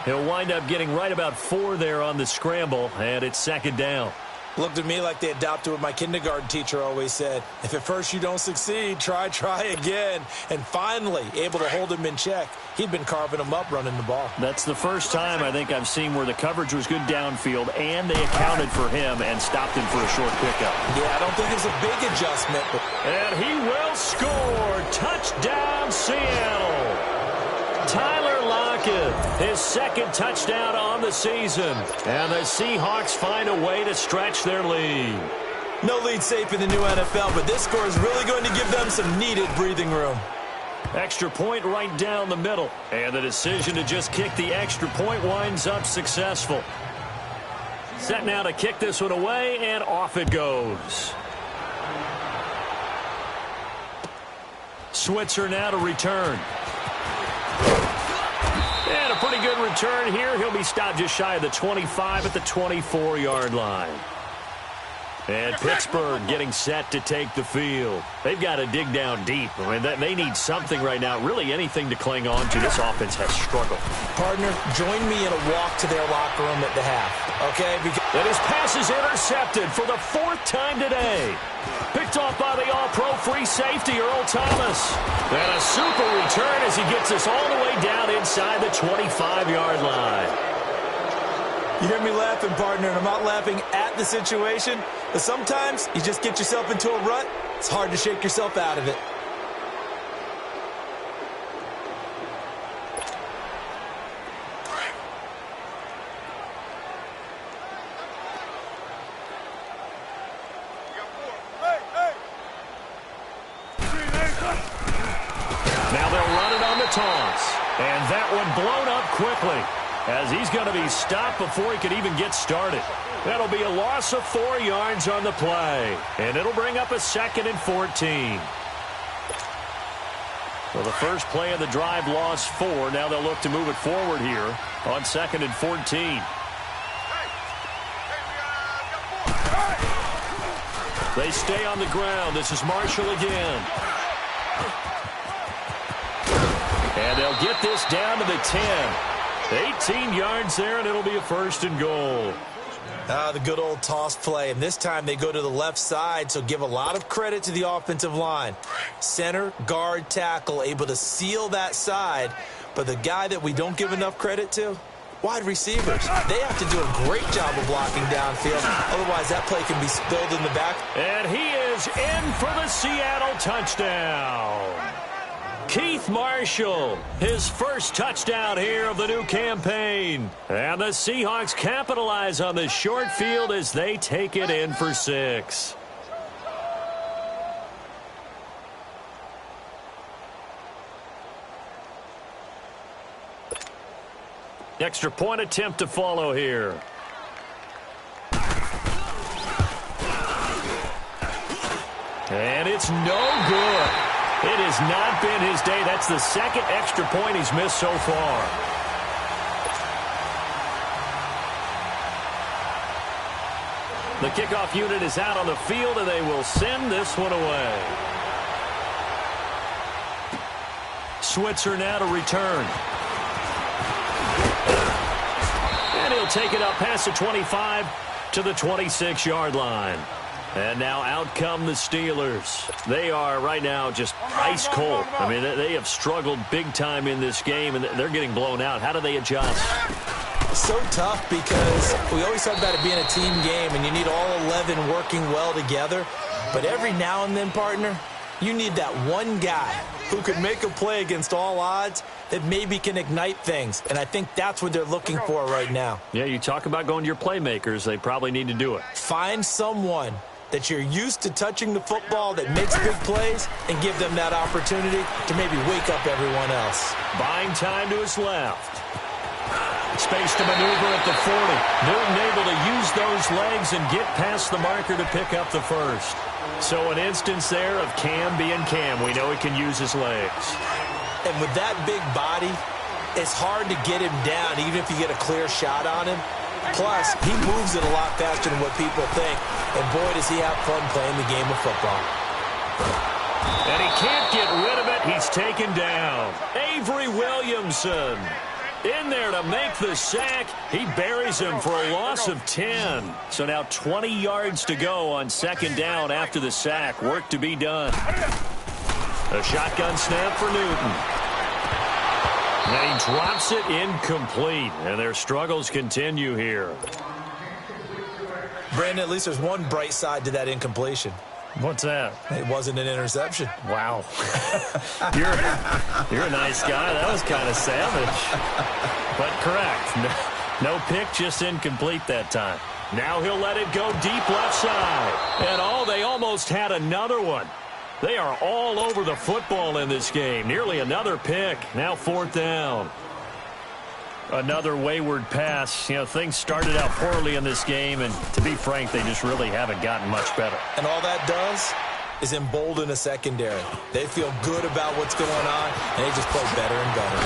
Speaker 1: He'll wind up getting right about 4 there on the scramble, and it's 2nd down.
Speaker 2: Looked at me like they adopted what my kindergarten teacher always said. If at first you don't succeed, try again. And finally, able to hold him in check. He'd been carving him up running the ball.
Speaker 1: That's the first time I think I've seen where the coverage was good downfield and they accounted for him and stopped him for a short pickup.
Speaker 2: Yeah, I don't think it's a big adjustment.
Speaker 1: And he will score. Touchdown, Seattle. Tyler Lockett, his second touchdown on the season. And the Seahawks find a way to stretch their lead.
Speaker 2: No lead safe in the new NFL, but this score is really going to give them some needed breathing room.
Speaker 1: Extra point right down the middle. And the decision to just kick the extra point winds up successful. Set now to kick this one away, and off it goes. Switzer now to return. And a pretty good return here. He'll be stopped just shy of the 25 at the 24-yard line. And Pittsburgh getting set to take the field. They've got to dig down deep. I mean, they need something right now, really anything to cling on to. This offense has struggled.
Speaker 2: Partner, join me in a walk to their locker room at the half, okay?
Speaker 1: And his pass is intercepted for the fourth time today. Picked off by the all-pro free safety, Earl Thomas. And a super return as he gets us all the way down inside the 25-yard line.
Speaker 2: You hear me laughing, partner, and I'm not laughing at the situation, but sometimes you just get yourself into a rut. It's hard to shake yourself out of it.
Speaker 1: Now they'll run it on the toss. And that one blown up quickly, as he's going to be stopped before he could even get started. That'll be a loss of 4 yards on the play. And it'll bring up a 2nd and 14. So the first play of the drive lost 4. Now they'll look to move it forward here on 2nd and 14. They stay on the ground. This is Marshall again. And they'll get this down to the 10. 18 yards there, and it'll be a 1st and goal.
Speaker 2: The good old toss play, and this time they go to the left side, so give a lot of credit to the offensive line. Center, guard, tackle, able to seal that side, but the guy that we don't give enough credit to, wide receivers. They have to do a great job of blocking downfield, otherwise that play can be spilled in the back.
Speaker 1: And he is in for the Seattle touchdown. Keith Marshall, his first touchdown here of the new campaign. And the Seahawks capitalize on the short field as they take it in for 6. Extra point attempt to follow here. And it's no good. It has not been his day. That's the 2nd extra point he's missed so far. The kickoff unit is out on the field, and they will send this one away. Switzer now to return. And he'll take it up past the 25 to the 26-yard line. And now out come the Steelers. They are right now just ice cold. I mean, they have struggled big time in this game, and they're getting blown out. How do they adjust?
Speaker 2: So tough because we always talk about it being a team game, and you need all 11 working well together. But every now and then, partner, you need that one guy who could make a play against all odds that maybe can ignite things. And I think that's what they're looking for right now.
Speaker 1: Yeah, you talk about going to your playmakers. They probably need to do it.
Speaker 2: Find someone that you're used to touching the football that makes big plays and give them that opportunity to maybe wake up everyone else.
Speaker 1: Buying time to his left. Space to maneuver at the 40. Newton able to use those legs and get past the marker to pick up the 1st. So an instance there of Cam being Cam. We know he can use his legs.
Speaker 2: And with that big body, it's hard to get him down even if you get a clear shot on him. Plus, he moves it a lot faster than what people think. And boy, does he have fun playing the game of football.
Speaker 1: And he can't get rid of it. He's taken down. Avery Williamson. In there to make the sack. He buries him for a loss of 10. So now 20 yards to go on second down after the sack. Work to be done. A shotgun snap for Newton. And he drops it incomplete. And their struggles continue here.
Speaker 2: Brandon, at least there's one bright side to that incompletion.
Speaker 1: What's that?
Speaker 2: It wasn't an interception.
Speaker 1: Wow. You're a nice guy. That was kind of savage. But correct. No pick, just incomplete that time. Now he'll let it go deep left side. And they almost had another one. They are all over the football in this game. Nearly another pick. Now fourth down. Another wayward pass. You know, things started out poorly in this game, and to be frank, they just really haven't gotten much better.
Speaker 2: And all that does is embolden a secondary. They feel good about what's going on, and they just play better and better.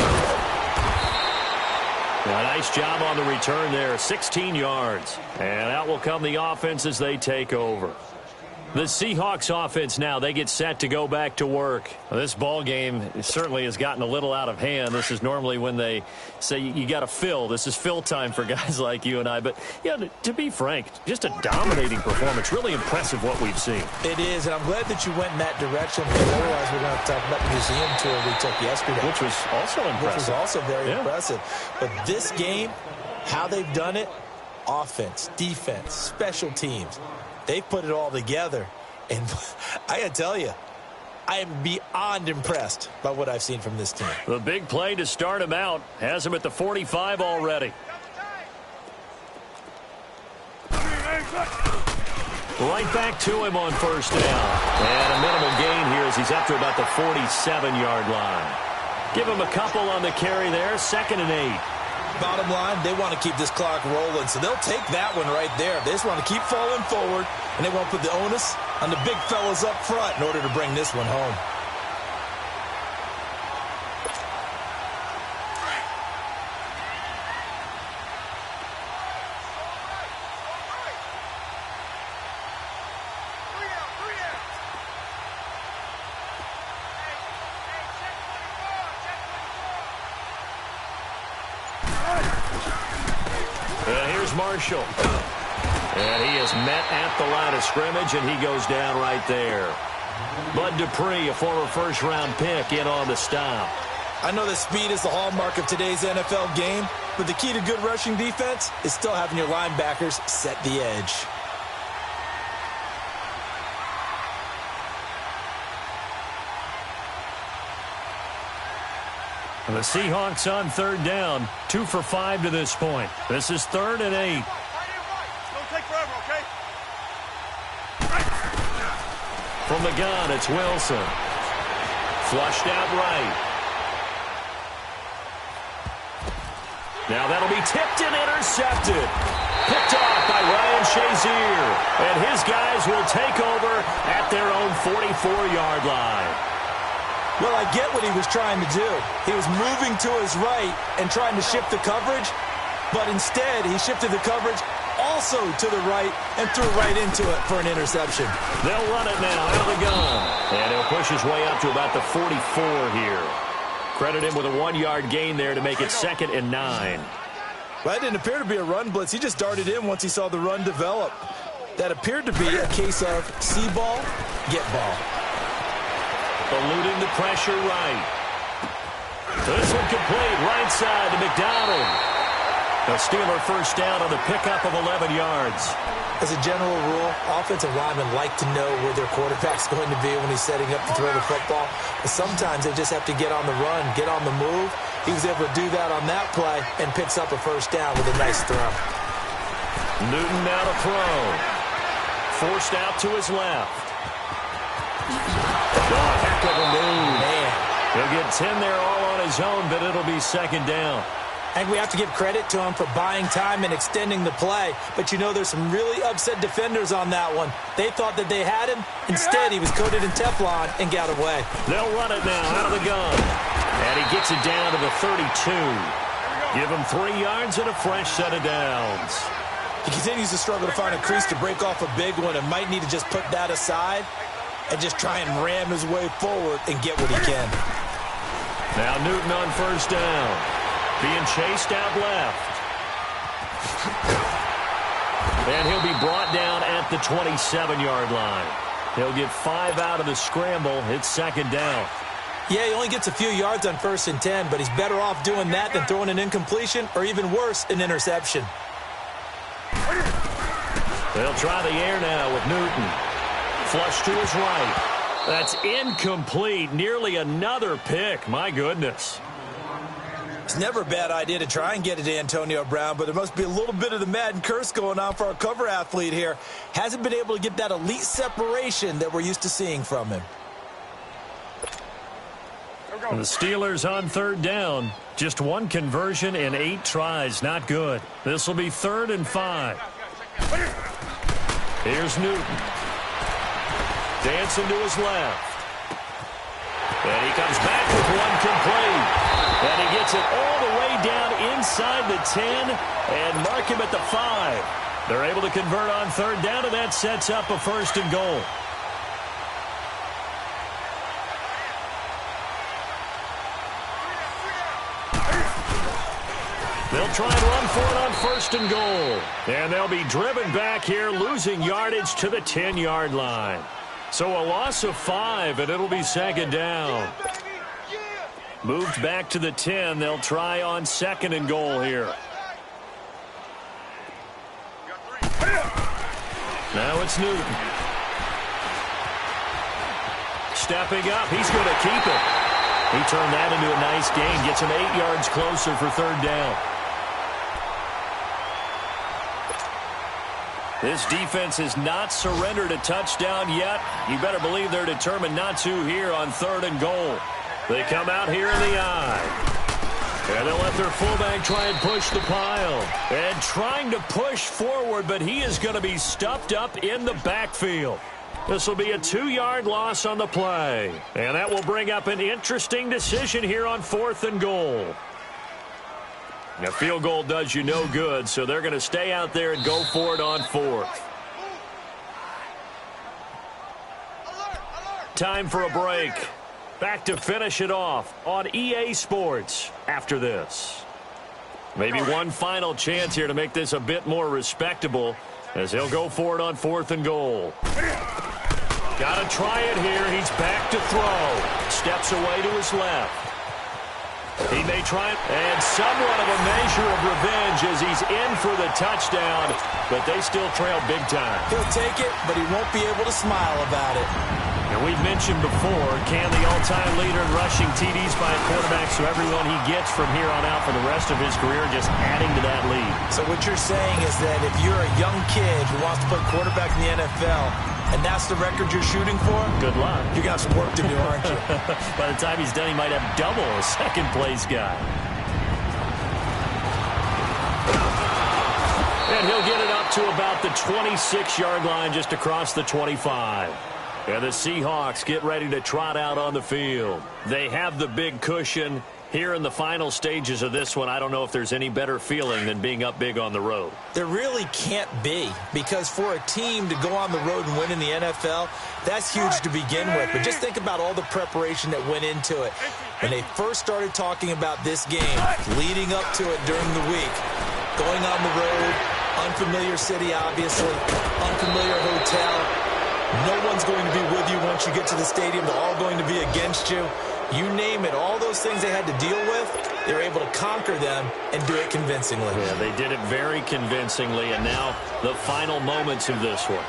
Speaker 1: A nice job on the return there, 16 yards. And out will come the offense as they take over. The Seahawks offense now, they get set to go back to work. This ball game certainly has gotten a little out of hand. This is normally when they say you got to fill. This is fill time for guys like you and I. But, yeah, to be frank, just a dominating performance. Really impressive what we've seen.
Speaker 2: It is, and I'm glad that you went in that direction. Because otherwise, we're going to talk about the museum tour we took yesterday.
Speaker 1: Which was also impressive.
Speaker 2: Which was also very impressive. But this game, how they've done it, offense, defense, special teams, they've put it all together. And I got to tell you, I am beyond impressed by what I've seen from this team.
Speaker 1: The big play to start him out has him at the 45 already. Right back to him on first down. And a minimal gain here as he's up to about the 47-yard line. Give him a couple on the carry there, 2nd and 8.
Speaker 2: Bottom line, they want to keep this clock rolling, so they'll take that one right there. They just want to keep falling forward, and they won't put the onus on the big fellas up front in order to bring this one home.
Speaker 1: Marshall. And he is met at the line of scrimmage, and he goes down right there. Bud Dupree, a former first-round pick, in on the stop.
Speaker 2: I know that speed is the hallmark of today's NFL game, but the key to good rushing defense is still having your linebackers set the edge.
Speaker 1: The Seahawks on third down, 2 for 5 to this point. This is 3rd and 8.
Speaker 3: It's going to take forever, okay?
Speaker 1: From the gun, it's Wilson. Flushed out right. Now that'll be tipped and intercepted. Picked off by Ryan Shazier. And his guys will take over at their own 44-yard line.
Speaker 2: Well, I get what he was trying to do. He was moving to his right and trying to shift the coverage, but instead he shifted the coverage also to the right and threw right into it for an interception.
Speaker 1: They'll run it now out of the gun. And he'll push his way up to about the 44 here. Credit him with a 1-yard gain there to make it 2nd and 9.
Speaker 2: Well, that didn't appear to be a run blitz. He just darted in once he saw the run develop. That appeared to be a case of see ball, get ball.
Speaker 1: Eluding the pressure right. This one complete, right side to McDonald. A Steeler first down on the pickup of 11 yards.
Speaker 2: As a general rule, offensive linemen like to know where their quarterback's going to be when he's setting up to throw the football. But sometimes they just have to get on the run, get on the move. He was able to do that on that play and picks up a first down with a nice throw.
Speaker 1: Newton now to throw. Forced out to his left. Oh, heck of a move.
Speaker 2: Man.
Speaker 1: He'll get 10 there all on his own, but it'll be 2nd down.
Speaker 2: I think we have to give credit to him for buying time and extending the play. But, you know, there's some really upset defenders on that one. They thought that they had him. Instead, he was coated in Teflon and got away.
Speaker 1: They'll run it now out of the gun. And he gets it down to the 32. Give him 3 yards and a fresh set of downs.
Speaker 2: He continues to struggle to find a crease to break off a big one and might need to just put that aside and just try and ram his way forward and get what he can.
Speaker 1: Now Newton on first down. Being chased out left. And he'll be brought down at the 27-yard line. He'll get 5 out of the scramble. It's second down.
Speaker 2: Yeah, he only gets a few yards on 1st and 10, but he's better off doing that than throwing an incompletion or even worse, an interception.
Speaker 1: They'll try the air now with Newton. Flush to his right. That's incomplete. Nearly another pick. My goodness.
Speaker 2: It's never a bad idea to try and get it to Antonio Brown, but there must be a little bit of the Madden curse going on for our cover athlete here. Hasn't been able to get that elite separation that we're used to seeing from him.
Speaker 1: And the Steelers on 3rd down. Just one conversion in 8 tries. Not good. This will be 3rd and 5. Here's Newton. Dancing to his left. And he comes back with one complete. And he gets it all the way down inside the 10 and mark him at the 5. They're able to convert on 3rd down, and that sets up a 1st and goal. They'll try and run for it on 1st and goal. And they'll be driven back here, losing yardage to the 10-yard line. So a loss of 5, and it'll be 2nd down. Moved back to the 10. They'll try on 2nd and goal here. Now it's Newton. Stepping up. He's going to keep it. He turned that into a nice gain. Gets him 8 yards closer for 3rd down. This defense has not surrendered a touchdown yet. You better believe they're determined not to here on 3rd and goal. They come out here in the eye. And they'll let their fullback try and push the pile. And trying to push forward, but he is going to be stuffed up in the backfield. This will be a 2-yard loss on the play. And that will bring up an interesting decision here on 4th and goal. A field goal does you no good, so they're going to stay out there and go for it on 4th. Time for a break. Back to finish it off on EA Sports after this. Maybe one final chance here to make this a bit more respectable as he'll go for it on 4th and goal. Got to try it here. He's back to throw. Steps away to his left. He may try it, and somewhat of a measure of revenge as he's in for the touchdown, but they still trail big time.
Speaker 2: He'll take it, but he won't be able to smile about it.
Speaker 1: And we've mentioned before, Cam, the all-time leader in rushing TDs by a quarterback, so everyone he gets from here on out for the rest of his career just adding to that lead. So what you're saying is that if you're a young kid who wants to play quarterback in the NFL, and that's the record you're shooting for, good luck. You're going to have some work to do, aren't you? By the time he's done, he might have double a second-place guy. And he'll get it up to about the 26-yard line just across the 25. And the Seahawks get ready to trot out on the field. They have the big cushion. Here in the final stages of this one, I don't know if there's any better feeling than being up big on the road. There really can't be, because for a team to go on the road and win in the NFL, that's huge to begin with. But just think about all the preparation that went into it. When they first started talking about this game, leading up to it during the week, going on the road, unfamiliar city, obviously, unfamiliar hotel. No one's going to be with you once you get to the stadium. They're all going to be against you. You name it, all those things they had to deal with, they were able to conquer them and do it convincingly. Yeah, they did it very convincingly, and now the final moments of this one.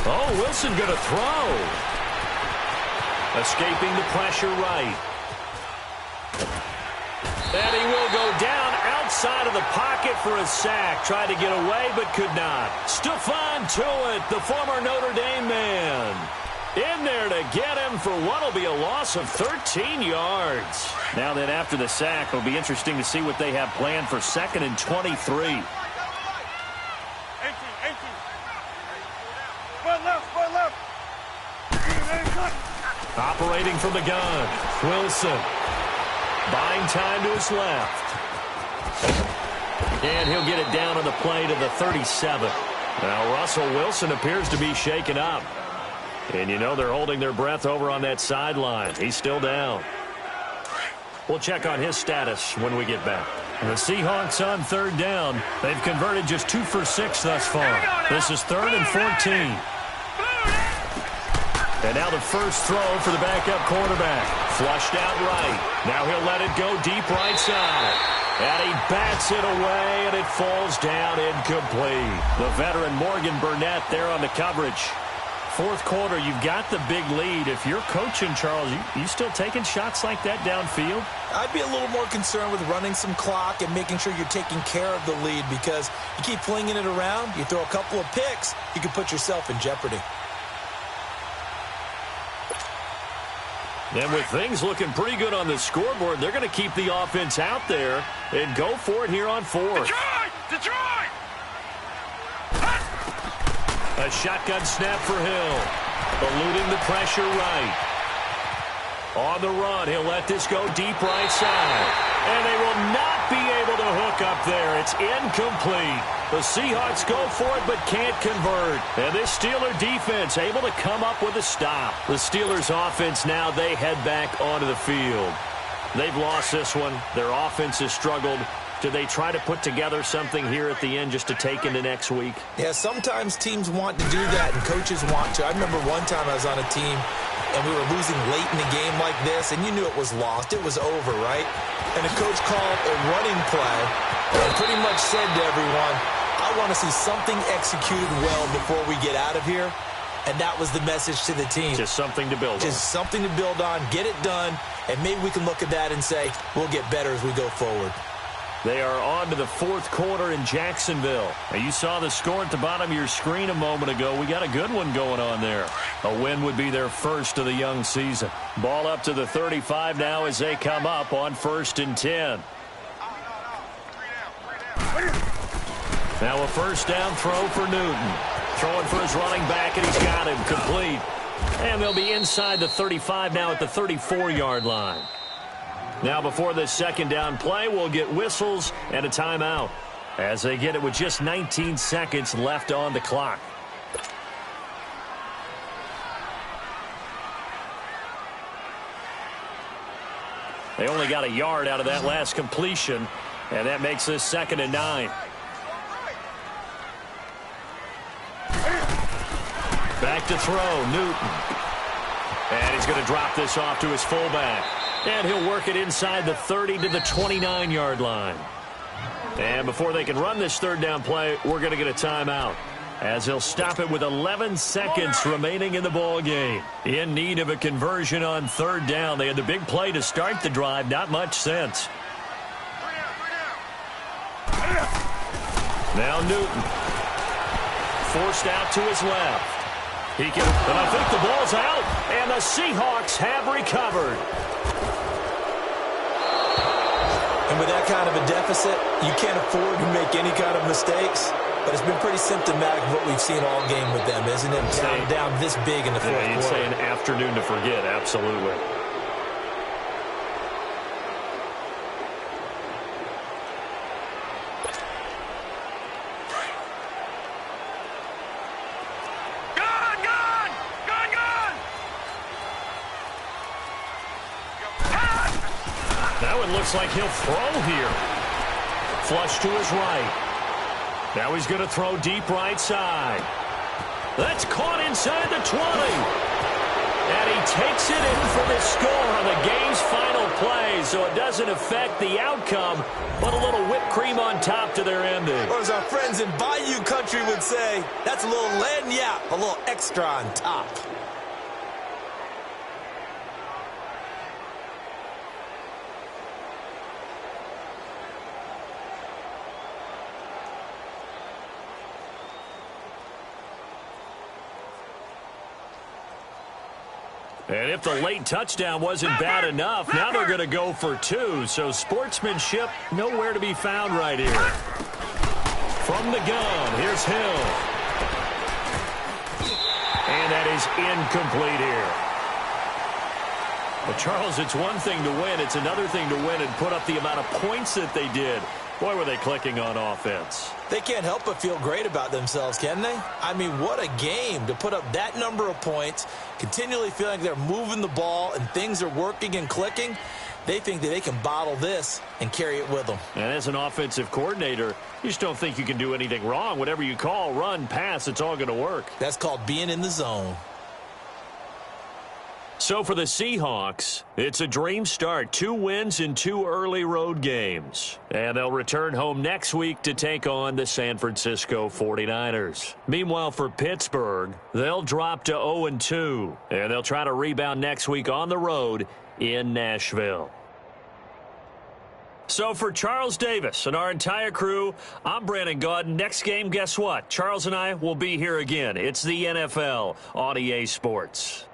Speaker 1: Oh, Wilson going to throw. Escaping the pressure right. And he will go down outside of the pocket for a sack. Tried to get away, but could not. Stephon Tuitt, the former Notre Dame man, in there to get him for what will be a loss of 13 yards. Now then, after the sack, it'll be interesting to see what they have planned for 2nd and 23. Operating from the gun, Wilson. Buying time to his left. And he'll get it down on the play to the 37. Now Russell Wilson appears to be shaken up. And you know they're holding their breath over on that sideline. He's still down. We'll check on his status when we get back. The Seahawks on third down. They've converted just 2 for 6 thus far. This is 3rd and 14. And now the first throw for the backup quarterback. Flushed out right. Now he'll let it go deep right side. And he bats it away, and it falls down incomplete. The veteran Morgan Burnett there on the coverage. Fourth quarter, you've got the big lead. If you're coaching, Charles, you still taking shots like that downfield?
Speaker 2: I'd be a little more concerned with running some clock and making sure you're taking care of the lead, because you keep flinging it around, you throw a couple of picks, you can put yourself in jeopardy.
Speaker 1: And with things looking pretty good on the scoreboard, they're going to keep the offense out there and go for it here on 4th.
Speaker 3: Detroit!
Speaker 1: A shotgun snap for Hill. Eluding the pressure right. On the run, he'll let this go deep right side. And they will not be able to hook up there. It's incomplete. The Seahawks go for it but can't convert. And this Steeler defense able to come up with a stop. The Steelers offense now, they head back onto the field. They've lost this one. Their offense has struggled. Do they try to put together something here at the end just to take into next week?
Speaker 2: Yeah, sometimes teams want to do that and coaches want to. I remember one time I was on a team and we were losing late in the game like this, and you knew it was lost. It was over, right? And the coach called a running play and pretty much said to everyone, I want to see something executed well before we get out of here. And that was the message to the team.
Speaker 1: Just something to build on.
Speaker 2: Just something to build on, get it done, and maybe we can look at that and say, we'll get better as we go forward.
Speaker 1: They are on to the fourth quarter in Jacksonville. Now, you saw the score at the bottom of your screen a moment ago. We got a good one going on there. A win would be their first of the young season. Ball up to the 35 now as they come up on 1st and 10. Now a first down throw for Newton. Throwing for his running back, and he's got him complete. And they'll be inside the 35 now at the 34-yard line. Now before this second down play, we'll get whistles and a timeout as they get it with just 19 seconds left on the clock. They only got a yard out of that last completion, and that makes this 2nd and 9. Back to throw, Newton. And he's going to drop this off to his fullback. And he'll work it inside the 30 to the 29-yard line. And before they can run this third down play, we're going to get a timeout, as he'll stop it with 11 seconds remaining in the ball game. In need of a conversion on third down. They had the big play to start the drive. Not much sense. Now Newton. Forced out to his left. He can, and I think the ball's out, and the Seahawks have recovered.
Speaker 2: And with that kind of a deficit, you can't afford to make any kind of mistakes. But it's been pretty symptomatic of what we've seen all game with them, isn't it? Down this big in the fourth quarter.
Speaker 1: You'd say an afternoon to forget, absolutely. Looks like he'll throw here. Flush to his right. Now he's going to throw deep right side. That's caught inside the 20. And he takes it in for the score on the game's final play, so it doesn't affect the outcome, but a little whipped cream on top to their ending.
Speaker 2: Or as our friends in Bayou Country would say, that's a little lagniappe, a little extra on top.
Speaker 1: And if the late touchdown wasn't bad enough, now they're going to go for 2. So sportsmanship nowhere to be found right here. From the gun, here's Hill. And that is incomplete here. But Charles, it's one thing to win. It's another thing to win and put up the amount of points that they did. Boy, were they clicking on offense.
Speaker 2: They can't help but feel great about themselves, can they? I mean, what a game to put up that number of points, continually feeling like they're moving the ball and things are working and clicking. They think that they can bottle this and carry it with them.
Speaker 1: And as an offensive coordinator, you just don't think you can do anything wrong. Whatever you call, run, pass, it's all going to work.
Speaker 2: That's called being in the zone.
Speaker 1: So for the Seahawks, it's a dream start. 2 wins in 2 early road games. And they'll return home next week to take on the San Francisco 49ers. Meanwhile, for Pittsburgh, they'll drop to 0-2. And they'll try to rebound next week on the road in Nashville. So for Charles Davis and our entire crew, I'm Brandon Gaudin. Next game, guess what? Charles and I will be here again. It's the NFL on EA Sports.